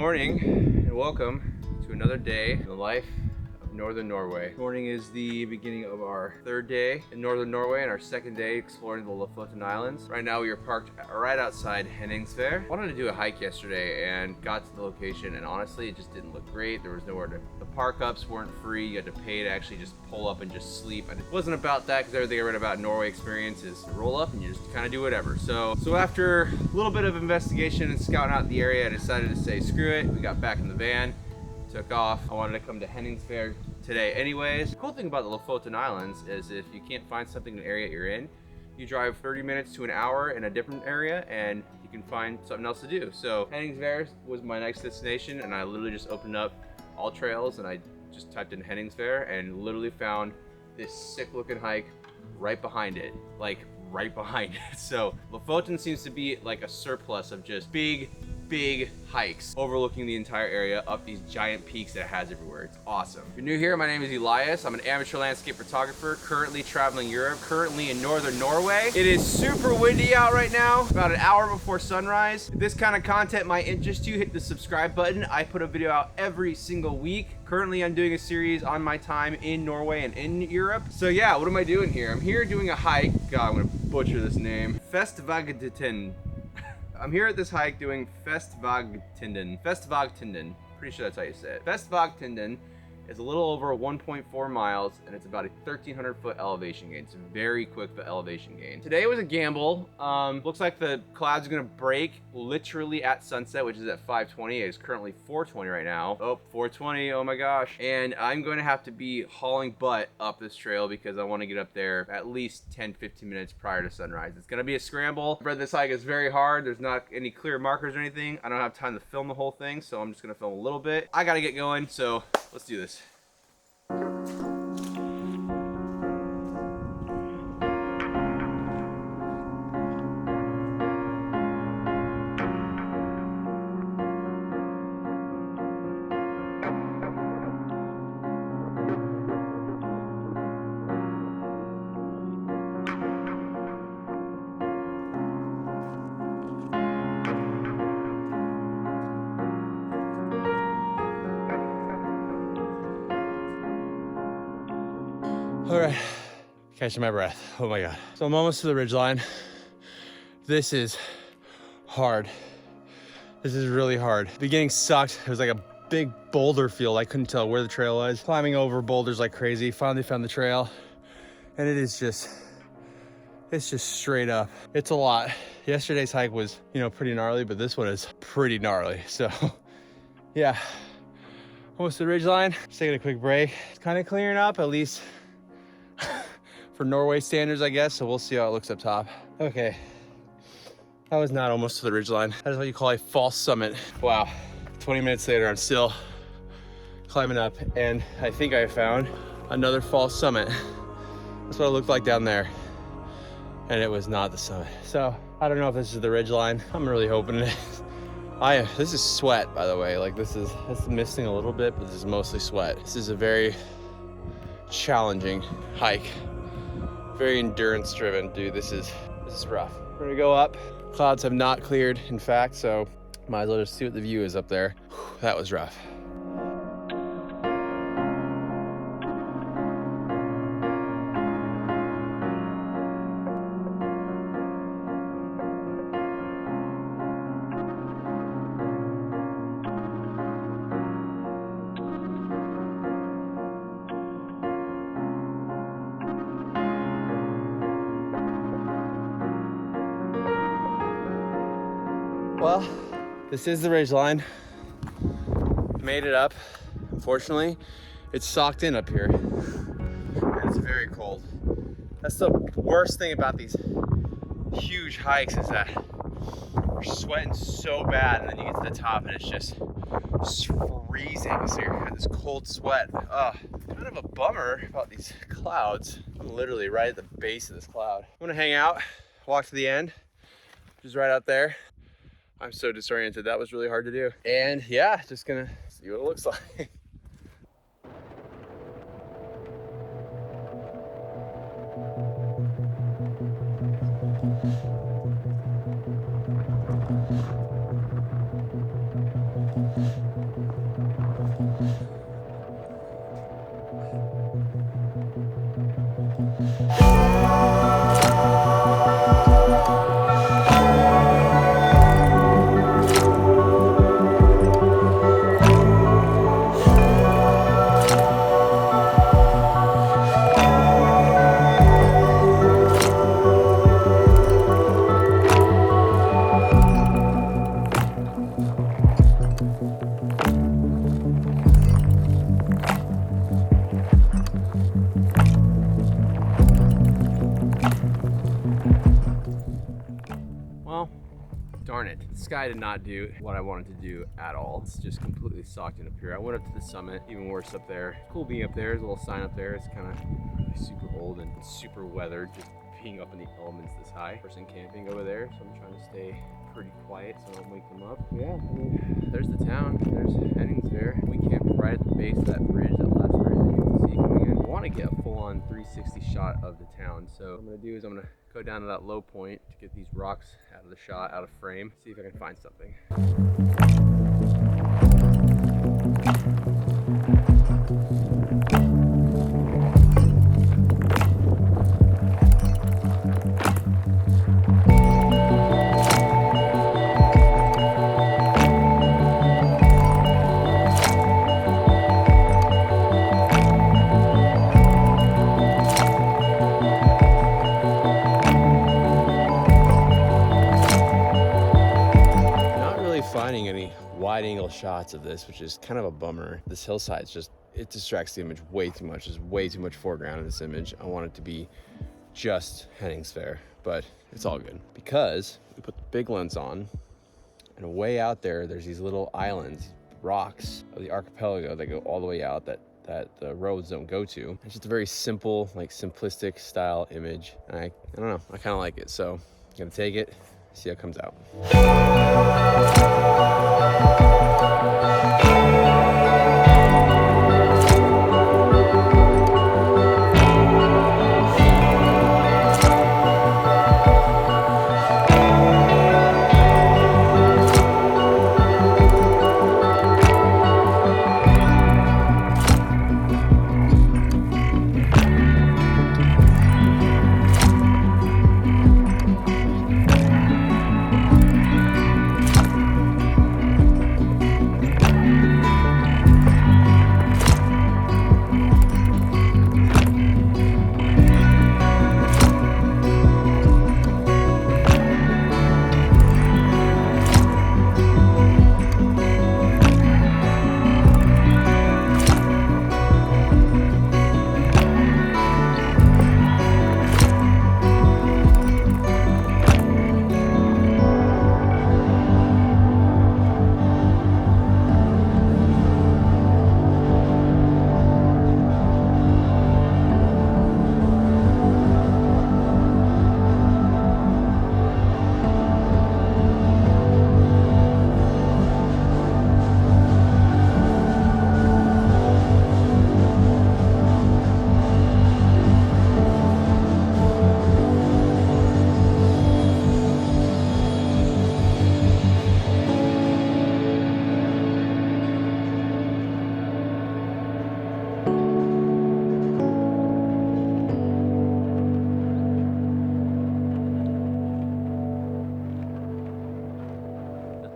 morning and welcome to another day in the life of northern Norway. This morning is the beginning of our third day in northern Norway and our second day exploring the Lofoten Islands. Right now we are parked right outside Henningsvær. I wanted to do a hike yesterday and got to the location, and honestly it just didn't look great. There was nowhere to, the park ups weren't free. You had to pay to actually just pull up and just sleep. And it wasn't about that, because everything I read about Norway experience is you roll up and you just kind of do whatever. So after a little bit of investigation and scouting out the area, I decided to say screw it. We got back in the van, took off. I wanted to come to Henningsvær today anyways. The cool thing about the Lofoten Islands is if you can't find something in the area you're in, you drive 30 minutes to an hour in a different area and you can find something else to do. So Henningsvær was my next destination, and I literally just opened up all trails and I just typed in Henningsvær and literally found this sick looking hike right behind it, like right behind it. So Lofoten seems to be like a surplus of just big hikes overlooking the entire area up these giant peaks that it has everywhere. It's awesome. If you're new here, my name is Elias. I'm an amateur landscape photographer currently traveling Europe, currently in northern Norway. It is super windy out right now, about an hour before sunrise. If this kind of content might interest you, hit the subscribe button. I put a video out every single week. Currently I'm doing a series on my time in Norway and in Europe. So yeah, what am I doing here? I'm here doing a hike. God, I'm gonna butcher this name. Festvågtind. I'm here at this hike doing Festvågtind. Pretty sure that's how you say it. Festvågtind is a little over 1.4 miles and it's about a 1,300 foot elevation gain. It's a very quick elevation gain. Today was a gamble. Looks like the clouds are gonna break literally at sunset, which is at 5:20. It's currently 4:20 right now. Oh, 4:20, oh my gosh. And I'm going to have to be hauling butt up this trail because I wanna get up there at least 10-15 minutes prior to sunrise. It's gonna be a scramble. I've read this hike is very hard. There's not any clear markers or anything. I don't have time to film the whole thing, so I'm just gonna film a little bit. I gotta get going, so let's do this. All right, catching my breath. Oh my God. So I'm almost to the ridgeline. This is hard. This is really hard. The beginning sucked. It was like a big boulder field. I couldn't tell where the trail was. Climbing over boulders like crazy. Finally found the trail. And it's just straight up. It's a lot. Yesterday's hike was, pretty gnarly, but this one is pretty gnarly. So yeah, almost to the ridgeline. Just taking a quick break. It's kind of clearing up, at least for Norway standards, I guess. So we'll see how it looks up top. Okay, that was not almost to the ridgeline. That is what you call a false summit. Wow, 20 minutes later, I'm still climbing up, and I think I found another false summit. That's what it looked like down there, and it was not the summit. So I don't know if this is the ridgeline. I'm really hoping it is. This is sweat, by the way. Like it's misting a little bit, but this is mostly sweat. This is a very challenging hike, very endurance driven. Dude, this is rough. We're gonna go up. Clouds have not cleared, in fact, so might as well just see what the view is up there. Whew, that was rough. Well, this is the ridgeline. Made it up. Unfortunately, it's socked in up here. And it's very cold. That's the worst thing about these huge hikes, is that you're sweating so bad and then you get to the top and it's just freezing. So you're this cold sweat. Kind of a bummer about these clouds. I'm literally right at the base of this cloud. I'm gonna hang out, walk to the end, which is right out there. I'm so disoriented. That was really hard to do. And yeah, just gonna see what it looks like. sky did not do what I wanted to do at all. It's just completely socked in up here. I went up to the summit, even worse up there. Cool being up there. There's a little sign up there. It's kind of really super old and super weathered, just being up in the elements this high. Person camping over there, so I'm trying to stay pretty quiet so I don't wake them up. Yeah, I mean, there's the town. There's Henningsvær. We camped right at the base of that bridge, that last bridge that you can see coming in. I want to get a full-on 360 shot of the town, so what I'm going to do is I'm going to go down to that low point to get these rocks out of the shot, out of frame, see if I can find something. Finding any wide angle shots of this, which is kind of a bummer. This hillside it distracts the image way too much. There's way too much foreground in this image. I want it to be just Henningsvær, but it's all good because we put the big lens on, and way out there's these little islands, rocks of the archipelago that go all the way out that the roads don't go to. It's just a very simple, like simplistic style image. And I don't know, I kind of like it. So I'm gonna take it, see how it comes out.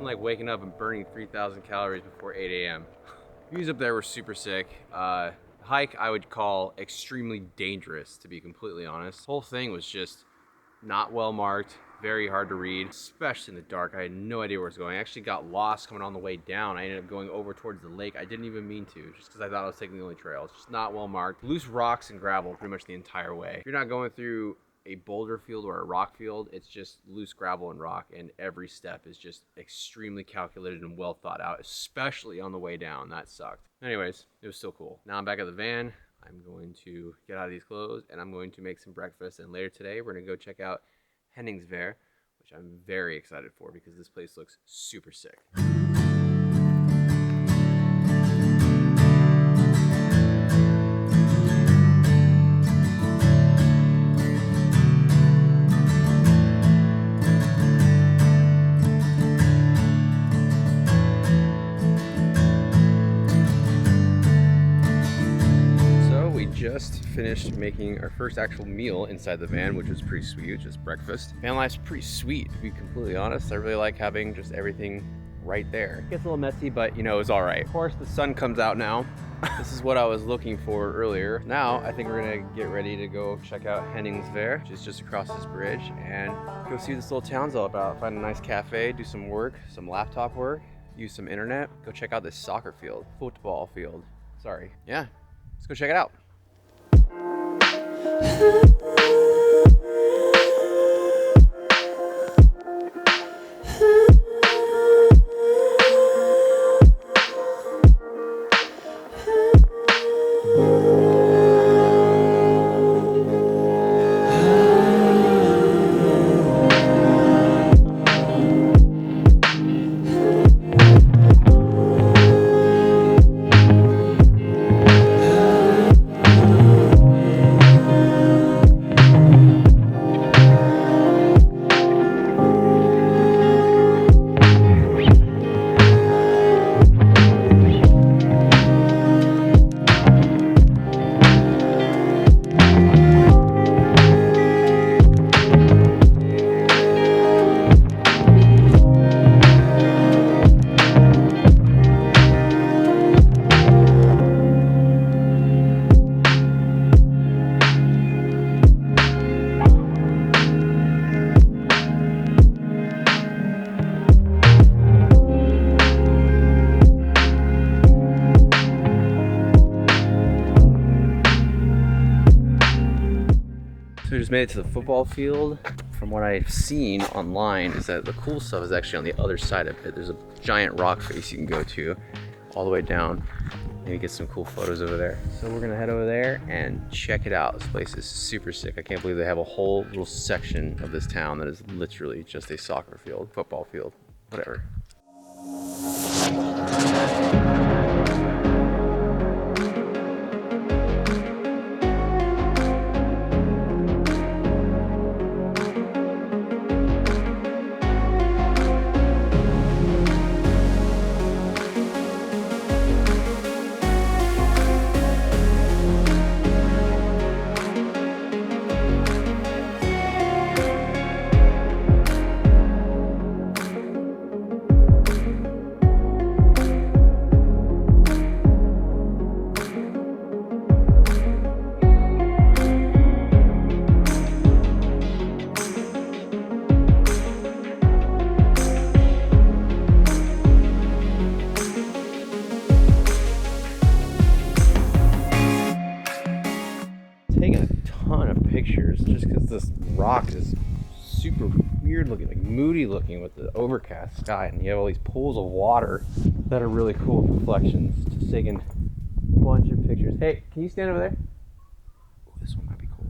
Like waking up and burning 3,000 calories before 8 a.m. Views up there were super sick. Hike I would call extremely dangerous, to be completely honest. The whole thing was just not well marked, very hard to read, especially in the dark. I had no idea where it was going. I actually got lost coming on the way down. I ended up going over towards the lake. I didn't even mean to, just because I thought I was taking the only trail. It's just not well marked. Loose rocks and gravel pretty much the entire way. If you're not going through a boulder field or a rock field, it's just loose gravel and rock, and every step is just extremely calculated and well thought out, especially on the way down. That sucked. Anyways, it was still cool. Now I'm back at the van. I'm going to get out of these clothes and I'm going to make some breakfast, and later today we're gonna go check out Henningsvær, which I'm very excited for because this place looks super sick. Just finished making our first actual meal inside the van, which was pretty sweet, just breakfast. Van life's pretty sweet, to be completely honest. I really like having just everything right there. It gets a little messy, but you know, it was all right. Of course, the sun comes out now. This is what I was looking for earlier. Now, I think we're gonna get ready to go check out Henningsvær, which is just across this bridge, and go see what this little town's all about. Find a nice cafe, do some work, some laptop work, use some internet, go check out this soccer field, football field. Sorry. Yeah, let's go check it out. just made it to the football field. From what I've seen online is that the cool stuff is actually on the other side of it. There's a giant rock face you can go to all the way down. Maybe get some cool photos over there. So we're gonna head over there and check it out. This place is super sick. I can't believe they have a whole little section of this town that is literally just a soccer field, football field, whatever. Taking a ton of pictures just because this rock is super weird looking, like moody looking with the overcast sky, and you have all these pools of water that are really cool reflections. Just taking a bunch of pictures. Hey, can you stand over there? Ooh, this one might be cool.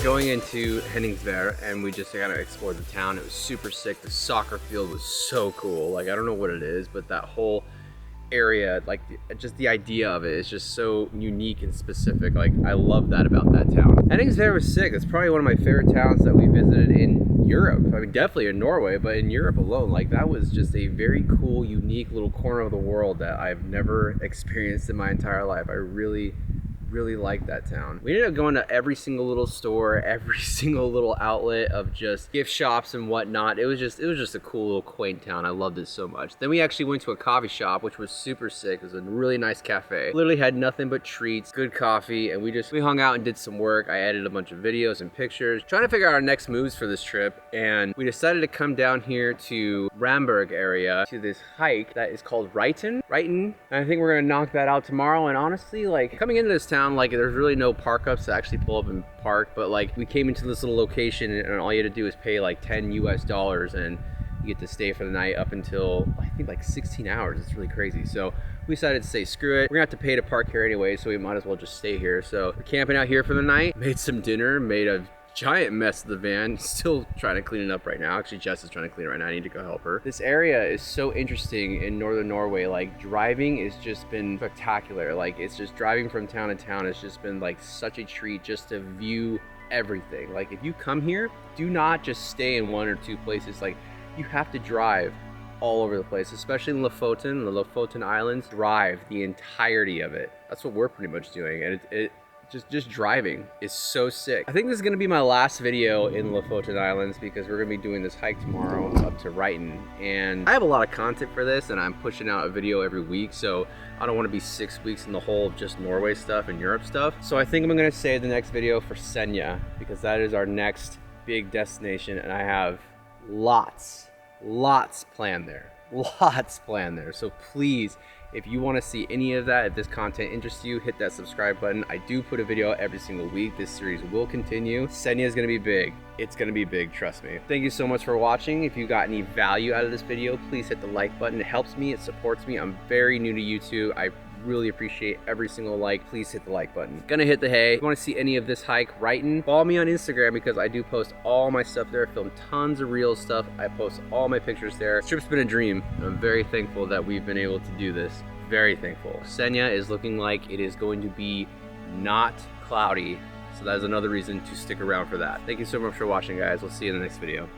Going into Henningsvær, and we just kind of explored the town. It was super sick. The soccer field was so cool. Like, I don't know what it is, but that whole area, like just the idea of it is just so unique and specific. Like, I love that about that town. Henningsvær was sick. It's probably one of my favorite towns that we visited in Europe. I mean, definitely in Norway, but in Europe alone, like, that was just a very cool, unique little corner of the world that I've never experienced in my entire life. I really like that town. We ended up going to every single little store, every single little outlet of just gift shops and whatnot. It was just a cool little quaint town. I loved it so much. Then we actually went to a coffee shop, which was super sick. It was a really nice cafe. Literally had nothing but treats, good coffee, and we hung out and did some work. I edited a bunch of videos and pictures, trying to figure out our next moves for this trip, and we decided to come down here to Ramberg area to this hike that is called Ryten. And I think we're gonna knock that out tomorrow. And honestly, like, coming into this town, like, there's really no park ups to actually pull up and park, but like, we came into this little location and all you had to do is pay like $10 US and you get to stay for the night up until I think like 16 hours. It's really crazy. So we decided to say screw it, we're gonna have to pay to park here anyway, so we might as well just stay here. So we're camping out here for the night. Made some dinner, made a giant mess of the van, still trying to clean it up right now. Actually, Jess is trying to clean it right now. I need to go help her. This area is so interesting in northern Norway. Like, driving has just been spectacular. Like, it's just driving from town to town. It's just been like such a treat just to view everything. Like, if you come here, do not just stay in one or two places. Like, you have to drive all over the place, especially in Lofoten. The Lofoten Islands drive the entirety of it. That's what we're pretty much doing, and it just driving is so sick. I think this is gonna be my last video in Lofoten Islands because we're gonna be doing this hike tomorrow up to Ryton. And I have a lot of content for this and I'm pushing out a video every week, so I don't wanna be 6 weeks in the hole of just Norway stuff and Europe stuff. So I think I'm gonna save the next video for Senja because that is our next big destination and I have lots planned there. Lots planned there. So please, if you want to see any of that, if this content interests you, hit that subscribe button. I do put a video out every single week. This series will continue. Senja is going to be big. It's going to be big, trust me. Thank you so much for watching. If you got any value out of this video, please hit the like button. It helps me, it supports me. I'm very new to YouTube. I really appreciate every single like. Please hit the like button. Gonna hit the hay. If you want to see any of this hike, Ryton, follow me on Instagram because I do post all my stuff there. I film tons of real stuff. I post all my pictures there. This trip's been a dream. I'm very thankful that we've been able to do this. Very thankful. Senja is looking like it is going to be not cloudy, so that is another reason to stick around for that. Thank you so much for watching, guys. We'll see you in the next video.